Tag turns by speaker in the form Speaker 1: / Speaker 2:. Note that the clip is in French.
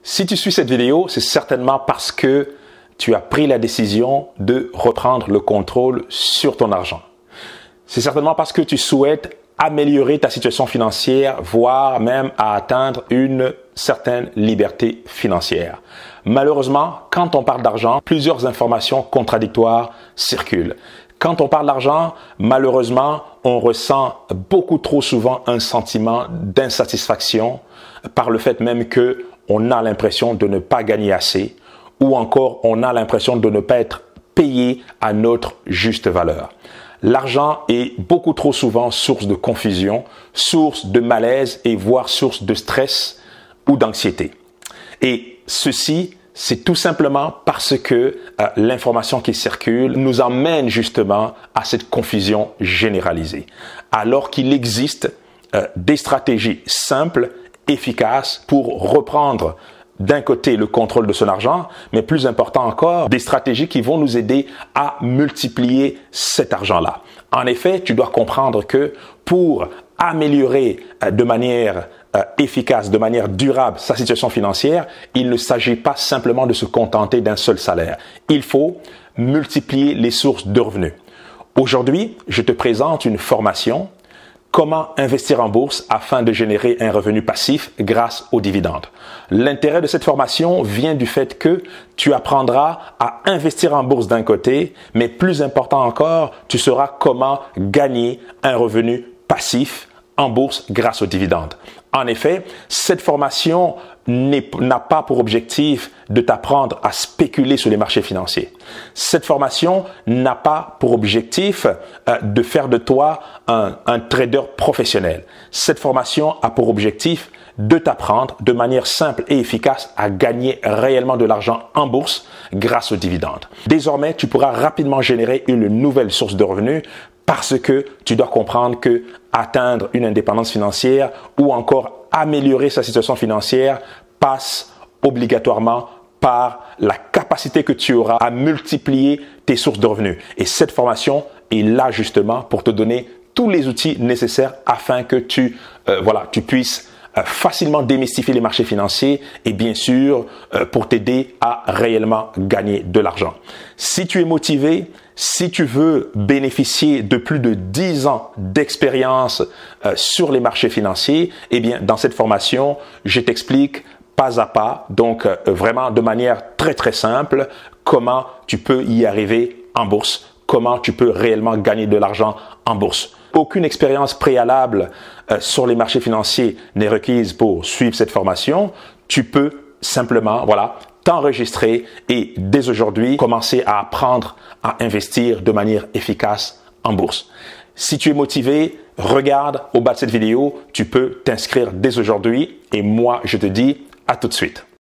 Speaker 1: Si tu suis cette vidéo, c'est certainement parce que tu as pris la décision de reprendre le contrôle sur ton argent. C'est certainement parce que tu souhaites améliorer ta situation financière, voire même à atteindre une certaine liberté financière. Malheureusement, quand on parle d'argent, plusieurs informations contradictoires circulent. Quand on parle d'argent, malheureusement, on ressent beaucoup trop souvent un sentiment d'insatisfaction par le fait même que on a l'impression de ne pas gagner assez ou encore on a l'impression de ne pas être payé à notre juste valeur. L'argent est beaucoup trop souvent source de confusion, source de malaise et voire source de stress ou d'anxiété. Et ceci, c'est tout simplement parce que l'information qui circule nous emmène justement à cette confusion généralisée. Alors qu'il existe des stratégies simples, efficaces pour reprendre d'un côté le contrôle de son argent, mais plus important encore, des stratégies qui vont nous aider à multiplier cet argent-là. En effet, tu dois comprendre que pour améliorer de manière efficace, de manière durable sa situation financière, il ne s'agit pas simplement de se contenter d'un seul salaire. Il faut multiplier les sources de revenus. Aujourd'hui, je te présente une formation Comment investir en bourse afin de générer un revenu passif grâce aux dividendes. L'intérêt de cette formation vient du fait que tu apprendras à investir en bourse d'un côté, mais plus important encore, tu sauras comment gagner un revenu passif en bourse grâce aux dividendes. En effet, cette formation n'a pas pour objectif de t'apprendre à spéculer sur les marchés financiers. Cette formation n'a pas pour objectif de faire de toi un trader professionnel. Cette formation a pour objectif de t'apprendre de manière simple et efficace à gagner réellement de l'argent en bourse grâce aux dividendes. Désormais, tu pourras rapidement générer une nouvelle source de revenus parce que tu dois comprendre que atteindre une indépendance financière ou encore améliorer sa situation financière passe obligatoirement par la capacité que tu auras à multiplier tes sources de revenus. Et cette formation est là justement pour te donner tous les outils nécessaires afin que tu puisses facilement démystifier les marchés financiers et bien sûr pour t'aider à réellement gagner de l'argent. Si tu es motivé, si tu veux bénéficier de plus de 10 ans d'expérience sur les marchés financiers, eh bien dans cette formation, je t'explique pas à pas, donc vraiment de manière très simple, comment tu peux y arriver en bourse, comment tu peux réellement gagner de l'argent en bourse. Aucune expérience préalable sur les marchés financiers n'est requise pour suivre cette formation. Tu peux simplement, t'enregistrer et dès aujourd'hui commencer à apprendre à investir de manière efficace en bourse. Si tu es motivé, regarde au bas de cette vidéo, tu peux t'inscrire dès aujourd'hui et moi je te dis à tout de suite.